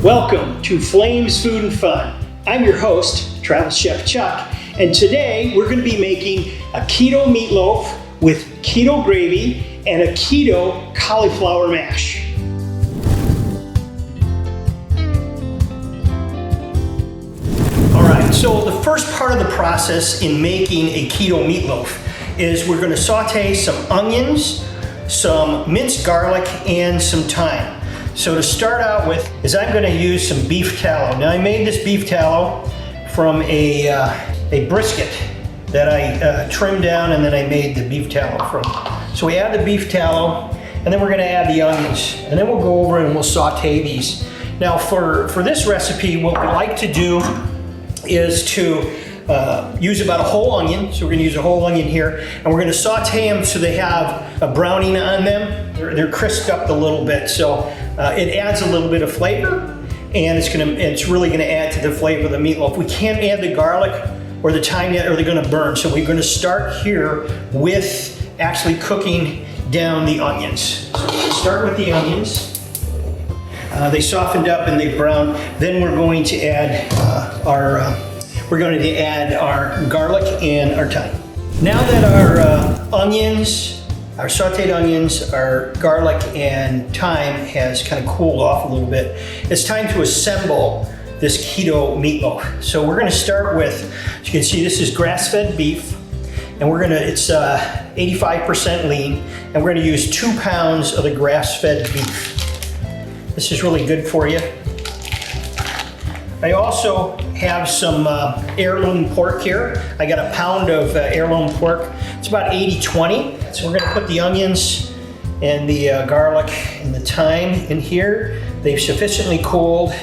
Welcome to Flames Food and Fun. I'm your host, Travel Chef Chuck, and today we're going to be making a keto meatloaf with keto gravy and a keto cauliflower mash. All right, so the first part of the process in making a keto meatloaf is we're going to saute some onions, some minced garlic, and some thyme. So to start out with is I'm going to use some beef tallow. Now I made this beef tallow from a brisket that I trimmed down, and then I made the beef tallow from. So we add the beef tallow, and then we're going to add the onions, and then we'll go over and we'll saute these. Now for this recipe, what we like to do is to use about a whole onion. So we're going to use a whole onion here, and we're going to saute them so they have a browning on them. They're crisped up a little bit, so it adds a little bit of flavor, and it's really going to add to the flavor of the meatloaf. We can't add the garlic or the thyme yet, or they're going to burn. So we're going to start here with actually cooking down the onions. So we'll start with the onions. They softened up and they browned. Then we're going to add our garlic and our thyme. Now that our our sauteed onions, our garlic and thyme has kind of cooled off a little bit, it's time to assemble this keto meatloaf. So we're going to start with, as you can see, this is grass-fed beef, and it's 85% lean, and we're going to use 2 pounds of the grass-fed beef. This is really good for you. I also have some heirloom pork here. I got a pound of heirloom pork. It's about 80-20. So we're going to put the onions and the garlic and the thyme in here. They've sufficiently cooled.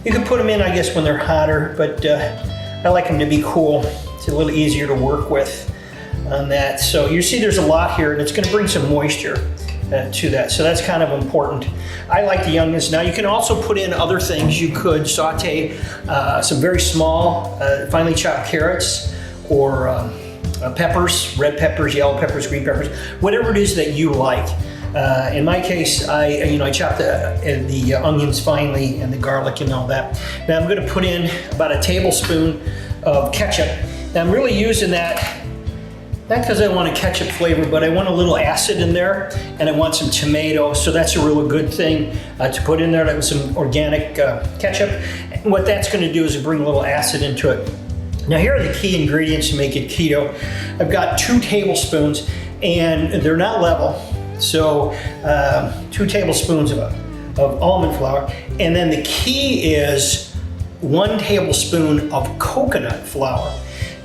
You can put them in, I guess, when they're hotter, but I like them to be cool. It's a little easier to work with on that. So you see there's a lot here, and it's going to bring some moisture to that. So that's kind of important. I like the onions. Now you can also put in other things. You could saute some very small, finely chopped carrots, or peppers, red peppers, yellow peppers, green peppers, whatever it is that you like. In my case, I chopped the onions finely and the garlic and all that. Now I'm going to put in about a tablespoon of ketchup. Now I'm really using that not because I want a ketchup flavor, but I want a little acid in there, and I want some tomato, so that's a really good thing to put in there. That was some organic ketchup. And what that's going to do is bring a little acid into it. Now here are the key ingredients to make it keto. I've got 2 tablespoons, and they're not level, so 2 tablespoons of almond flour, and then the key is 1 tablespoon of coconut flour.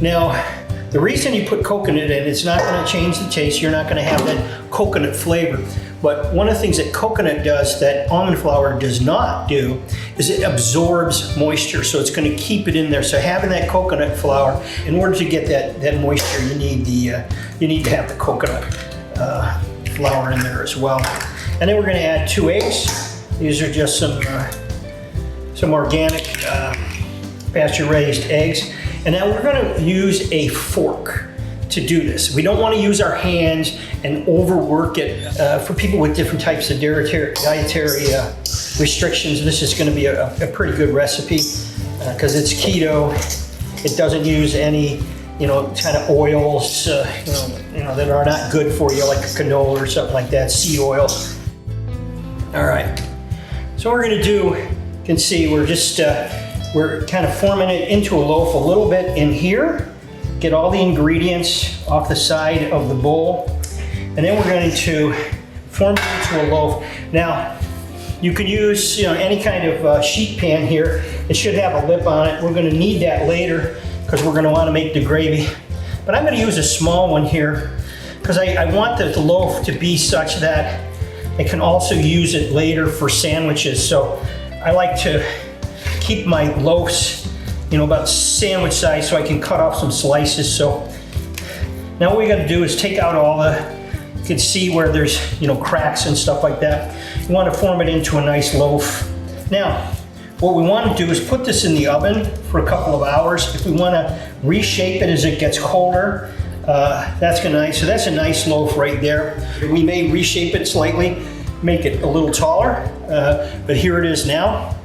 Now, the reason you put coconut in, it's not going to change the taste. You're not going to have that coconut flavor. But one of the things that coconut does that almond flour does not do is it absorbs moisture. So it's going to keep it in there. So having that coconut flour, in order to get that moisture, you need to have the coconut flour in there as well. And then we're going to add 2 eggs. These are just some organic pasture-raised eggs. And now we're going to use a fork to do this. We don't want to use our hands and overwork it. For people with different types of dietary restrictions, this is going to be a pretty good recipe because it's keto. It doesn't use any, kind of oils, that are not good for you, like canola or something like that, seed oil. All right. So what we're going to do, you can see we're kind of forming it into a loaf a little bit in here. Get all the ingredients off the side of the bowl. And then we're going to form it into a loaf. Now, you could use any kind of sheet pan here. It should have a lip on it. We're going to need that later because we're going to want to make the gravy. But I'm going to use a small one here because I want the loaf to be such that I can also use it later for sandwiches. So I like to keep my loaves, about sandwich size so I can cut off some slices. So now what we got to do is take out all you can see where there's, cracks and stuff like that. You want to form it into a nice loaf. Now, what we want to do is put this in the oven for a couple of hours. If we want to reshape it as it gets colder, that's nice. So that's a nice loaf right there. We may reshape it slightly, make it a little taller, but here it is now.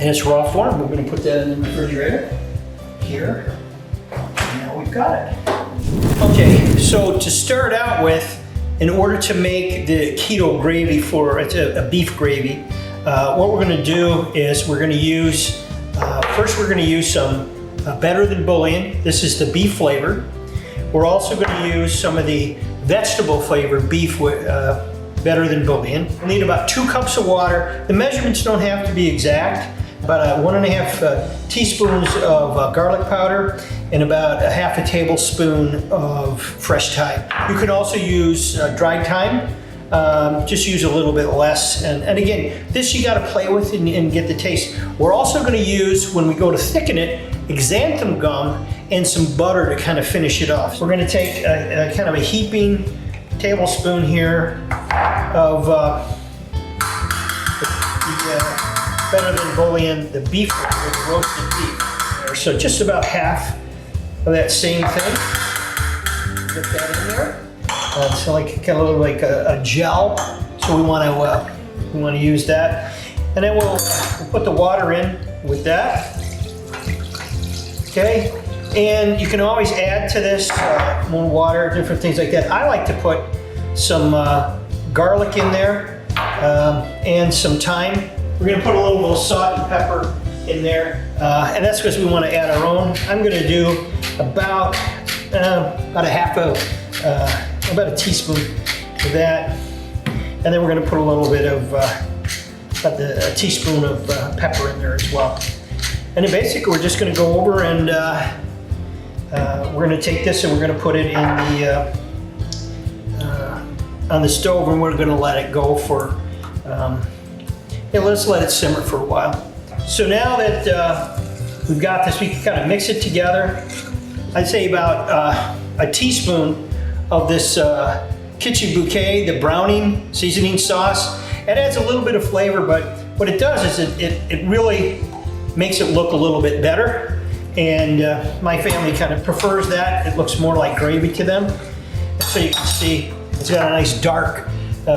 in its raw form. We're going to put that in the refrigerator here. And now we've got it. Okay, so to start out with, in order to make the keto gravy for a beef gravy, what we're going to do is we're going to use, first we're going to use some Better Than Bouillon. This is the beef flavor. We're also going to use some of the vegetable flavored beef with Better Than Bouillon. We'll need about 2 cups of water. The measurements don't have to be exact. About 1.5 teaspoons of garlic powder and about 1/2 tablespoon of fresh thyme. You can also use dried thyme. Just use a little bit less. And again, this you got to play with and get the taste. We're also going to use, when we go to thicken it, xanthan gum and some butter to kind of finish it off. So we're going to take a kind of a heaping tablespoon here of Better Than Bouillon, the beef, the roasted beef. So just about half of that same thing. Get that in there. So like kind of like a gel. So we want to use that, and then we'll put the water in with that. Okay, and you can always add to this more water, different things like that. I like to put some garlic in there and some thyme. We're going to put a little salt and pepper in there, and that's because we want to add our own. I'm going to do about a teaspoon of that, and then we're going to put a little bit of a teaspoon of pepper in there as well. And then basically we're just going to go over and we're going to take this and we're going to put it in the on the stove, and we're going to let it go for let's let it simmer for a while. So now that we've got this, we can kind of mix it together. I'd say about a teaspoon of this kitchen bouquet, the browning seasoning sauce. It adds a little bit of flavor, but what it does is it really makes it look a little bit better. And my family kind of prefers that. It looks more like gravy to them. So you can see it's got a nice dark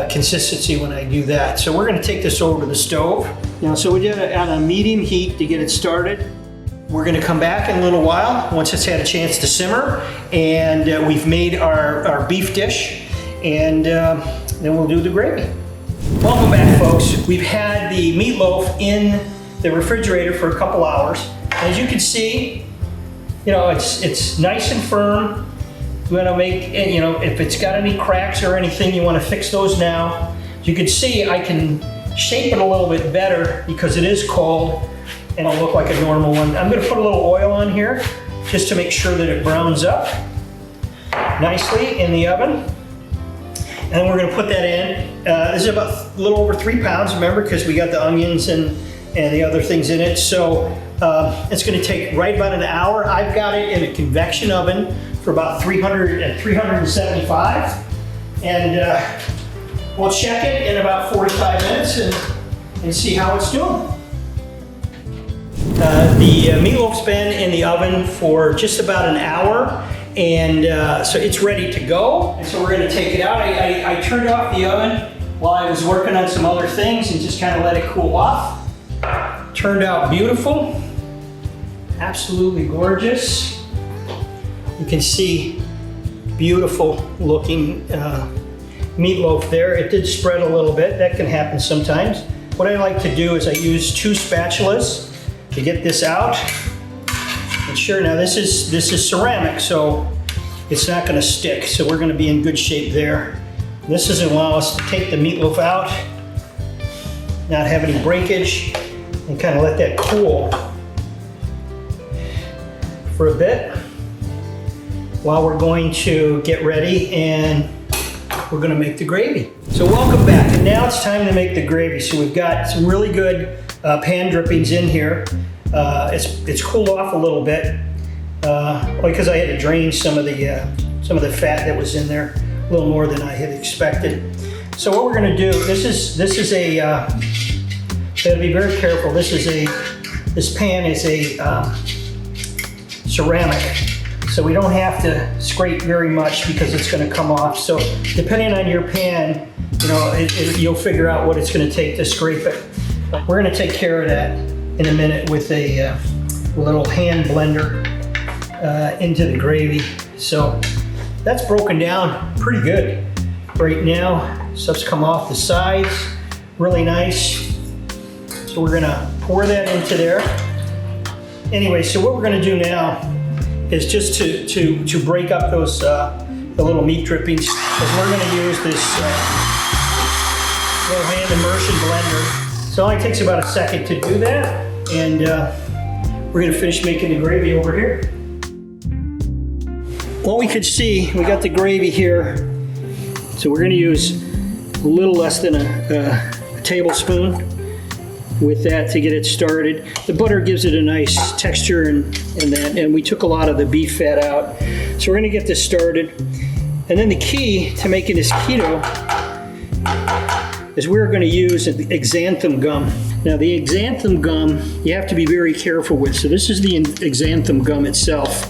consistency when I do that. So we're going to take this over to the stove. Now, so we did it at a medium heat to get it started. We're going to come back in a little while once it's had a chance to simmer, and we've made our beef dish, and then we'll do the gravy. Welcome back, folks. We've had the meatloaf in the refrigerator for a couple hours. As you can see, it's nice and firm. You want to make, if it's got any cracks or anything, you want to fix those now. As you can see, I can shape it a little bit better because it is cold, and it'll look like a normal one. I'm going to put a little oil on here just to make sure that it browns up nicely in the oven. And then we're going to put that in. This is about a little over 3 pounds, remember, because we got the onions and the other things in it. So it's going to take right about an hour. I've got it in a convection oven for about 375. And we'll check it in about 45 minutes and see how it's doing. The meatloaf's been in the oven for just about an hour, and so it's ready to go. And so we're going to take it out. I turned off the oven while I was working on some other things and just kind of let it cool off. Turned out beautiful, absolutely gorgeous. You can see beautiful looking meatloaf there. It did spread a little bit. That can happen sometimes. What I like to do is I use 2 spatulas to get this out. And sure, now this is ceramic, so it's not going to stick. So we're going to be in good shape there. This is going to allow us to take the meatloaf out, not have any breakage, and kind of let that cool for a bit while we're going to get ready and we're going to make the gravy. So welcome back, and now it's time to make the gravy. So we've got some really good pan drippings in here. It's cooled off a little bit because I had to drain some of the fat that was in there, a little more than I had expected. So what we're going to do, this is a gotta be very careful. This pan is a ceramic, so we don't have to scrape very much because it's going to come off. So depending on your pan, you'll figure out what it's going to take to scrape it. But we're going to take care of that in a minute with a little hand blender into the gravy. So that's broken down pretty good right now. Stuff's come off the sides, really nice. So we're gonna pour that into there. Anyway, so what we're gonna do now is just to break up those the little meat drippings, because we're gonna use this little hand immersion blender. So it only takes about a second to do that, and we're gonna finish making the gravy over here. Well, we could see we got the gravy here, so we're gonna use a little less than a tablespoon with that to get it started. The butter gives it a nice texture and we took a lot of the beef fat out. So we're gonna get this started. And then the key to making this keto is we're gonna use xanthan gum. Now the xanthan gum, you have to be very careful with. So this is the xanthan gum itself.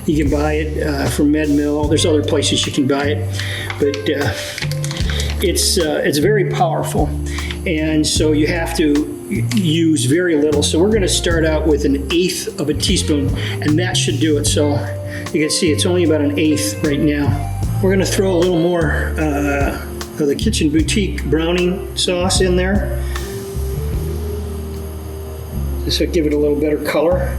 You can buy it from MedMill. There's other places you can buy it, but it's very powerful. And so you have to use very little. So we're gonna start out with 1/8 of a teaspoon, and that should do it. So you can see it's only about 1/8 right now. We're gonna throw a little more of the Kitchen Boutique browning sauce in there. This will give it a little better color.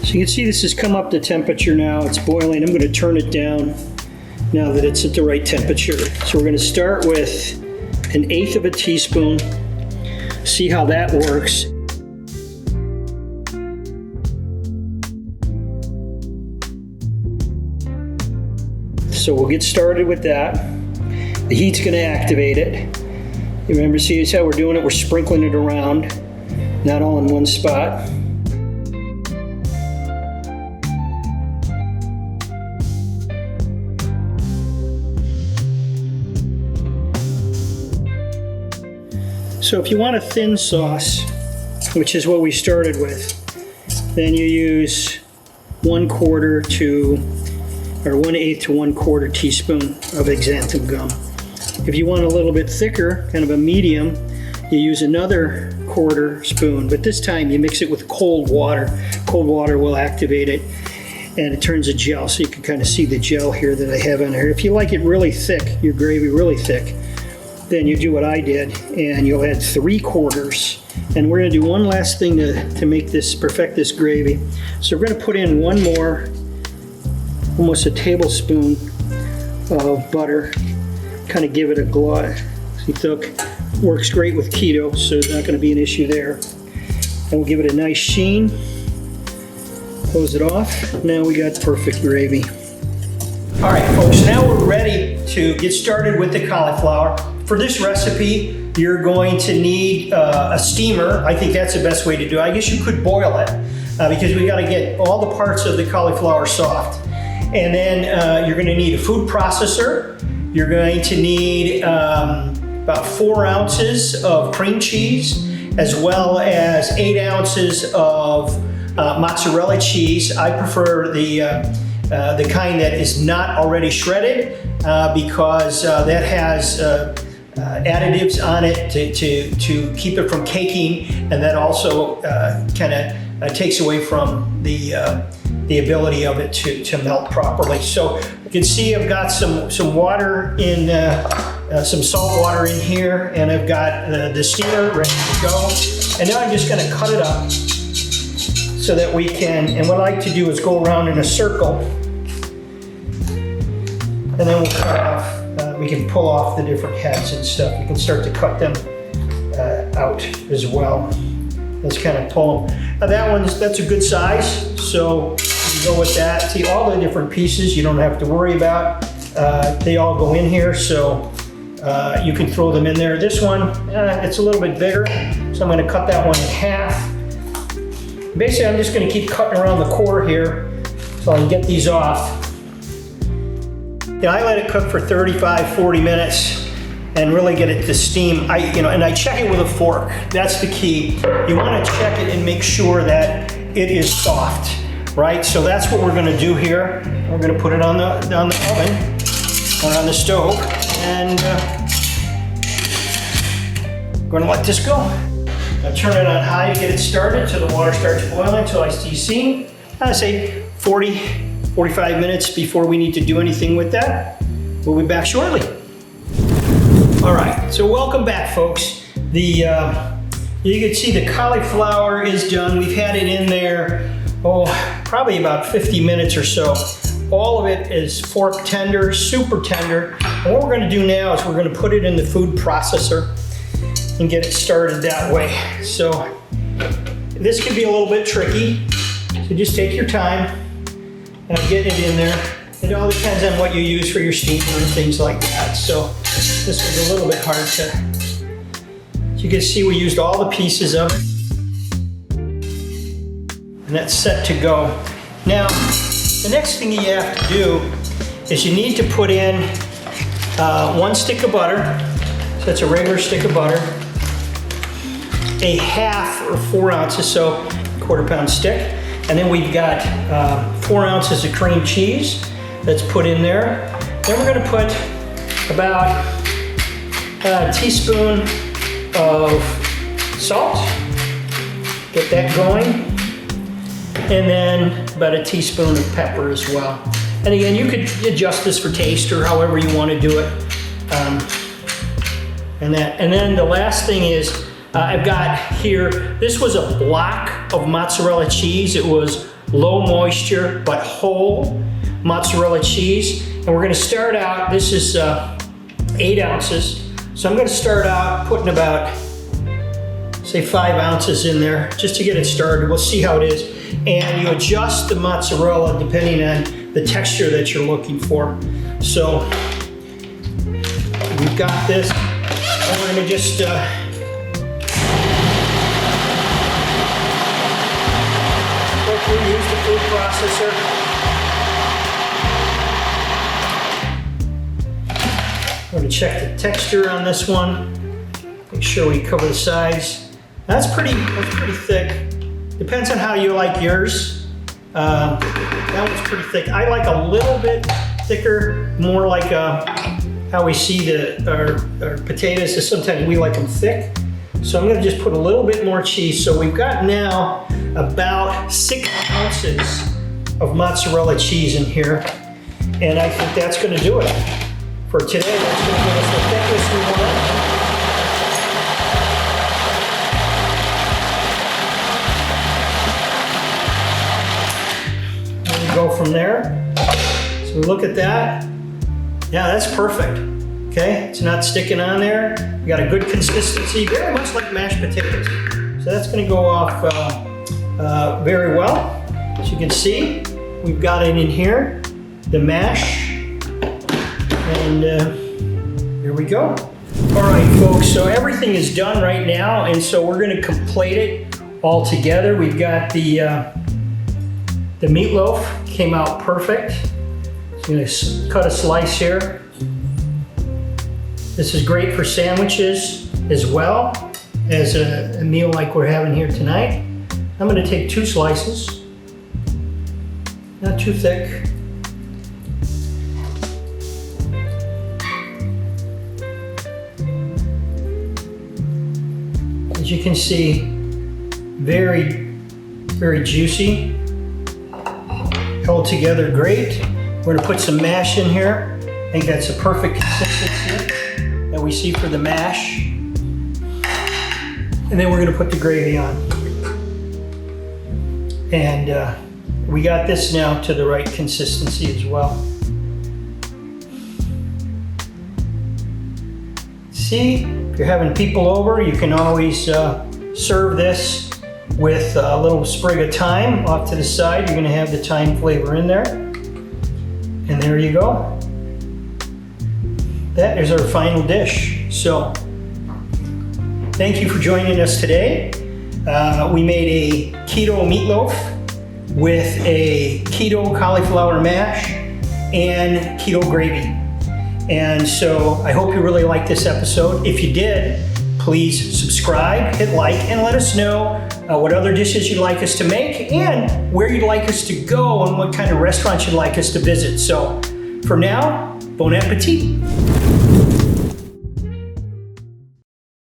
So you can see this has come up to temperature now. It's boiling. I'm gonna turn it down now that it's at the right temperature. So we're gonna start with 1/8 of a teaspoon. See how that works. So we'll get started with that. The heat's gonna activate it. You remember, see how we're doing it? We're sprinkling it around, not all in one spot. So if you want a thin sauce, which is what we started with, then you use 1/4 to, or 1/8 to 1/4 teaspoon of xanthan gum. If you want a little bit thicker, kind of a medium, you use another 1/4 spoon, but this time you mix it with cold water. Cold water will activate it, and it turns a gel, so you can kind of see the gel here that I have on here. If you like it really thick, your gravy really thick, then you do what I did, and you'll add 3/4. And we're gonna do one last thing to make this, perfect this gravy. So we're gonna put in one more, almost a tablespoon of butter, kind of give it a gloss. See, look, works great with keto, so it's not gonna be an issue there. And we'll give it a nice sheen. Close it off. Now we got perfect gravy. All right, folks, now we're ready to get started with the cauliflower. For this recipe, you're going to need a steamer. I think that's the best way to do it. I guess you could boil it because we got to get all the parts of the cauliflower soft. And then you're going to need a food processor. You're going to need about 4 ounces of cream cheese, as well as 8 ounces of mozzarella cheese. I prefer the kind that is not already shredded because that has additives on it to keep it from caking, and that also kind of takes away from the ability of it to melt properly. So you can see I've got some water in, some salt water in here, and I've got the steamer ready to go. And now I'm just going to cut it up so that we can, and what I like to do is go around in a circle, and then we'll cut off. We can pull off the different heads and stuff. You can start to cut them out as well. Let's kind of pull them. Now that's a good size, so you go with that. See, all the different pieces you don't have to worry about. They all go in here, so you can throw them in there. This one, it's a little bit bigger, so I'm going to cut that one in half. Basically, I'm just going to keep cutting around the core here so I can get these off. Yeah, I let it cook for 35-40 minutes and really get it to steam. And I check it with a fork. That's the key. You want to check it and make sure that it is soft, right? So that's what we're going to do here. We're going to put it on the oven or on the stove, and we're going to let this go. Turn it on high to get it started so the water starts boiling until I see. I say 40, 45 minutes before we need to do anything with that. We'll be back shortly. All right, so welcome back, folks. You can see the cauliflower is done. We've had it in there, probably about 50 minutes or so. All of it is fork tender, super tender. And what we're gonna do now is we're gonna put it in the food processor and get it started that way. So this can be a little bit tricky, so just take your time and I'm getting it in there. It all depends on what you use for your steamer and things like that. So this was a little bit hard to, as you can see, we used all the pieces of it. And that's set to go. Now, the next thing you have to do is you need to put in 1 stick of butter. So that's a regular stick of butter. A half or 4 ounces, so 1/4 pound stick. And then we've got 4 ounces of cream cheese that's put in there. Then we're gonna put about a teaspoon of salt. Get that going. And then about a teaspoon of pepper as well. And again, you could adjust this for taste or however you want to do it. And then the last thing is, I've got here, this was a block of mozzarella cheese. It was low moisture but whole mozzarella cheese. And we're gonna start out, this is 8 ounces. So I'm gonna start out putting about, say 5 ounces in there just to get it started. We'll see how it is. And you adjust the mozzarella depending on the texture that you're looking for. So we've got this. And we're gonna just use the food processor. We're gonna check the texture on this one. Make sure we cover the sides. That's pretty thick. Depends on how you like yours. That one's pretty thick. I like a little bit thicker, more like how we see our potatoes. So sometimes we like them thick. So I'm gonna just put a little bit more cheese. So we've got now about 6 ounces of mozzarella cheese in here. And I think that's gonna do it. For today, that's gonna give us the thickness we want. And we go from there. So we look at that. Yeah, that's perfect. Okay, it's not sticking on there. We got a good consistency, very much like mashed potatoes. So that's gonna go off very well. As you can see, we've got it in here, the mash, and here we go. All right, folks, so everything is done right now, and so we're gonna complete it all together. We've got the meatloaf, came out perfect. So I'm gonna cut a slice here. This is great for sandwiches as well as a meal like we're having here tonight. I'm gonna take 2 slices, not too thick. As you can see, very, very juicy, held together great. We're gonna put some mash in here. I think that's a perfect consistency that we see for the mash. And then we're gonna put the gravy on. And we got this now to the right consistency as well. See, if you're having people over, you can always serve this with a little sprig of thyme off to the side. You're gonna have the thyme flavor in there. And there you go. That is our final dish. So, thank you for joining us today. We made a keto meatloaf with a keto cauliflower mash and keto gravy. And so I hope you really liked this episode. If you did, please subscribe, hit like, and let us know what other dishes you'd like us to make and where you'd like us to go and what kind of restaurants you'd like us to visit. So for now, bon appetit.